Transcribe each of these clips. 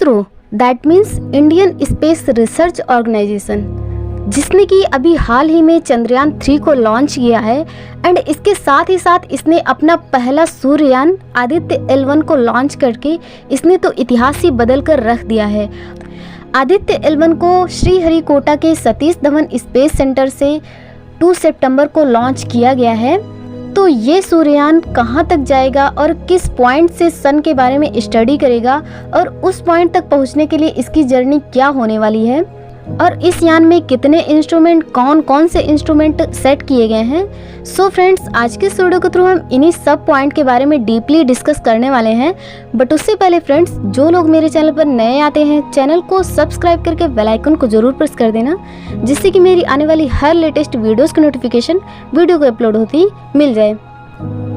ISRO, that means Indian Space Research Organisation, जिसने कि अभी हाल ही में चंद्रयान 3 को लॉन्च किया है एंड इसके साथ ही साथ इसने अपना पहला सूर्ययान आदित्य L1 को लॉन्च करके इसने तो इतिहास ही बदल कर रख दिया है। आदित्य L1 को श्रीहरिकोटा के सतीश धवन स्पेस सेंटर से 2 सितंबर को लॉन्च किया गया है। तो ये सूर्ययान कहाँ तक जाएगा और किस पॉइंट से सन के बारे में स्टडी करेगा और उस पॉइंट तक पहुँचने के लिए इसकी जर्नी क्या होने वाली है और इस यान में कितने इंस्ट्रूमेंट, कौन कौन से इंस्ट्रूमेंट सेट किए गए हैं। सो फ्रेंड्स, आज के वीडियो के थ्रू हम इन्हीं सब पॉइंट के बारे में डीपली डिस्कस करने वाले हैं। बट उससे पहले फ्रेंड्स, जो लोग मेरे चैनल पर नए आते हैं, चैनल को सब्सक्राइब करके बेल आइकन को जरूर प्रेस कर देना, जिससे कि मेरी आने वाली हर लेटेस्ट वीडियोज़ की नोटिफिकेशन वीडियो को अपलोड होती मिल जाए।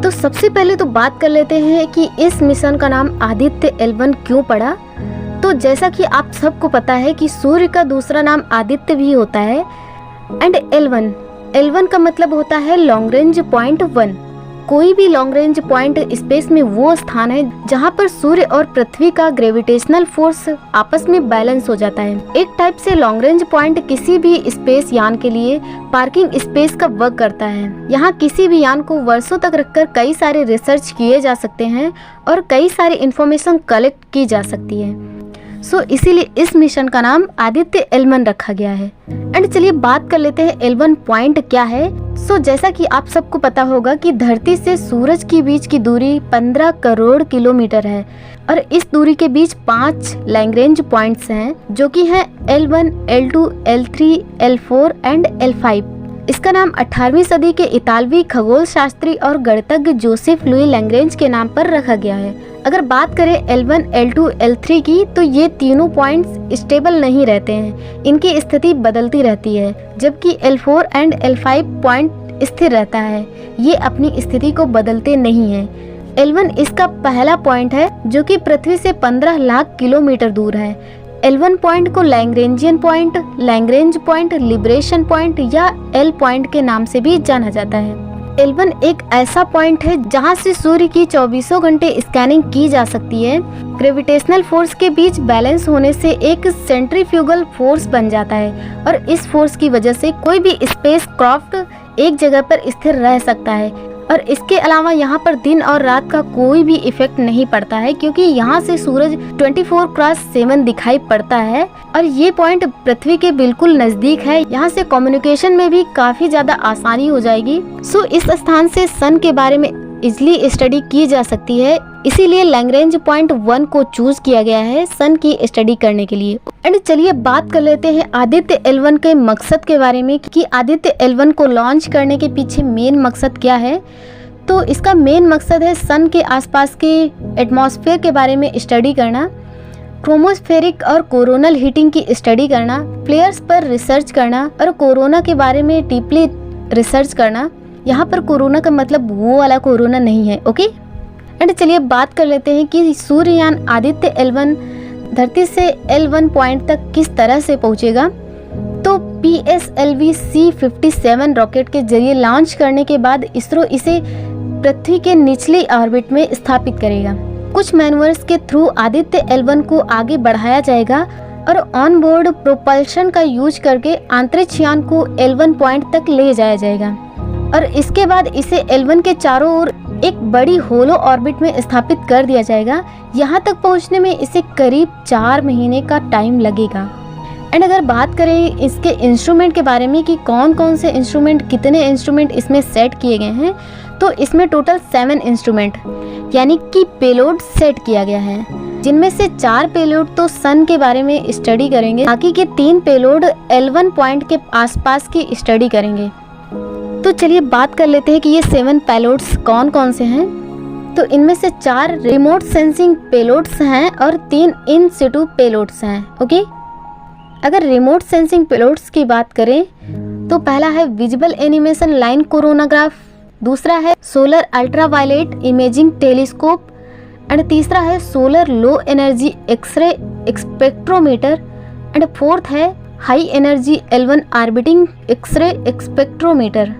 तो सबसे पहले तो बात कर लेते हैं कि इस मिशन का नाम आदित्य L1 क्यों पड़ा। तो जैसा कि आप सबको पता है कि सूर्य का दूसरा नाम आदित्य भी होता है एंड L1 का मतलब होता है लॉन्ग रेंज पॉइंट 1। कोई भी लॉन्ग रेंज पॉइंट स्पेस में वो स्थान है जहां पर सूर्य और पृथ्वी का ग्रेविटेशनल फोर्स आपस में बैलेंस हो जाता है। एक टाइप से लॉन्ग रेंज पॉइंट किसी भी स्पेस यान के लिए पार्किंग स्पेस का वर्क करता है। यहाँ किसी भी यान को वर्षों तक रखकर कई सारे रिसर्च किए जा सकते हैं और कई सारी इंफॉर्मेशन कलेक्ट की जा सकती है। सो इसीलिए इस मिशन का नाम आदित्य L1 रखा गया है। एंड चलिए बात कर लेते हैं L1 पॉइंट क्या है। सो जैसा कि आप सबको पता होगा कि धरती से सूरज के बीच की दूरी 15 करोड़ किलोमीटर है और इस दूरी के बीच 5 लैग्रेंज पॉइंट्स हैं, जो कि हैं L1, L2, L3, L4 and L5। इसका नाम 18वीं सदी के इतालवी खगोल शास्त्री और गणितज्ञ जोसेफ लुई लैग्रेंज के नाम पर रखा गया है। अगर बात करें L1, L2, L3 की, तो ये तीनों पॉइंट्स स्टेबल नहीं रहते हैं, इनकी स्थिति बदलती रहती है, जबकि L4 एंड L5 पॉइंट स्थिर रहता है, ये अपनी स्थिति को बदलते नहीं हैं। L1 इसका पहला पॉइंट है जो कि पृथ्वी से 15 लाख किलोमीटर दूर है। L1 पॉइंट को Lagrangian point, Lagrange point, liberation point या L पॉइंट के नाम से भी जाना जाता है। L1 एक ऐसा पॉइंट है जहां से सूर्य की 24 घंटे स्कैनिंग की जा सकती है। ग्रेविटेशनल फोर्स के बीच बैलेंस होने से एक सेंट्रीफ्यूगल फोर्स बन जाता है और इस फोर्स की वजह से कोई भी स्पेस क्राफ्ट एक जगह पर स्थिर रह सकता है। और इसके अलावा यहाँ पर दिन और रात का कोई भी इफेक्ट नहीं पड़ता है, क्योंकि यहाँ से सूरज 24x7 दिखाई पड़ता है और ये पॉइंट पृथ्वी के बिल्कुल नजदीक है। यहाँ से कम्युनिकेशन में भी काफी ज्यादा आसानी हो जाएगी। सो इस स्थान से सन के बारे में इजिली स्टडी की जा सकती है, इसीलिए लैग्रेंज पॉइंट 1 को चूज किया गया है सन की स्टडी करने के लिए। एंड चलिए बात कर लेते हैं आदित्य L1 के मकसद के बारे में कि आदित्य L1 को लॉन्च करने के पीछे मेन मकसद क्या है। तो इसका मेन मकसद है सन के आसपास के एटमॉस्फेयर के बारे में स्टडी करना, क्रोमोस्फेरिक और कोरोनल हीटिंग की स्टडी करना, फ्लेयर्स पर रिसर्च करना और कोरोना के बारे में डीपली रिसर्च करना। यहाँ पर कोरोना का मतलब वो वाला कोरोना नहीं है, ओके। एंड चलिए बात कर लेते हैं कि सूर्ययान आदित्य L1 धरती से L1 पॉइंट तक किस तरह से पहुंचेगा। तो PSLV C57 रॉकेट के जरिए लॉन्च करने के बाद इसरो इसे पृथ्वी के निचली ऑर्बिट में स्थापित करेगा। कुछ मैन्यूवर्स के थ्रू आदित्य L1 को आगे बढ़ाया जाएगा और ऑन बोर्ड प्रोपल्शन का यूज करके अंतरिक्ष यान को L1 पॉइंट तक ले जाया जाएगा और इसके बाद इसे L1 के चारों ओर एक बड़ी होलो ऑर्बिट में स्थापित कर दिया जाएगा। यहाँ तक पहुँचने में इसे करीब 4 महीने का टाइम लगेगा। एंड अगर बात करें इसके इंस्ट्रूमेंट के बारे में कि कौन कौन से इंस्ट्रूमेंट, कितने इंस्ट्रूमेंट इसमें सेट किए गए हैं, तो इसमें टोटल 7 इंस्ट्रूमेंट यानी कि पेलोड सेट किया गया है, जिनमें से 4 पेलोड तो सन के बारे में स्टडी करेंगे, बाकी के 3 पेलोड L1 पॉइंट के आसपास की स्टडी करेंगे। तो चलिए बात कर लेते हैं कि ये 7 पेलोड्स कौन कौन से हैं। तो इनमें से 4 रिमोट सेंसिंग पेलोड्स हैं और 3 इन सिटू पेलोड्स हैं, ओके। अगर रिमोट सेंसिंग पेलोड्स की बात करें तो पहला है विजिबल एनिमेशन लाइन कोरोनाग्राफ, दूसरा है solar ultraviolet imaging telescope and तीसरा है solar low energy X-ray spectrometer and fourth है high energy L1 orbiting X-ray spectrometer.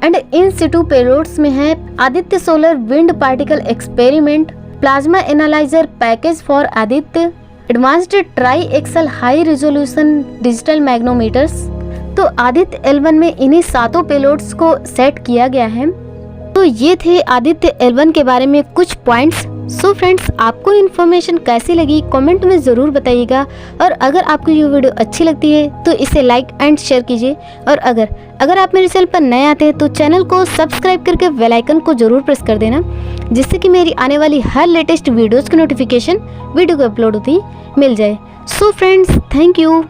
And in situ payloads में है Aditya solar wind particle experiment, plasma analyser package for Aditya advanced tri axial high resolution digital magnetometers. तो Aditya L1 में इन्हीं 7 payloads को set किया गया है। तो ये थे आदित्य L1 के बारे में कुछ पॉइंट्स। सो फ्रेंड्स, आपको इन्फॉर्मेशन कैसी लगी कमेंट में ज़रूर बताइएगा। और अगर आपको ये वीडियो अच्छी लगती है तो इसे लाइक एंड शेयर कीजिए। और अगर आप मेरे चैनल पर नए आते हैं तो चैनल को सब्सक्राइब करके बेल आइकन को ज़रूर प्रेस कर देना, जिससे कि मेरी आने वाली हर लेटेस्ट वीडियोज़ की नोटिफिकेशन वीडियो को अपलोड होती मिल जाए। So friends, thank you.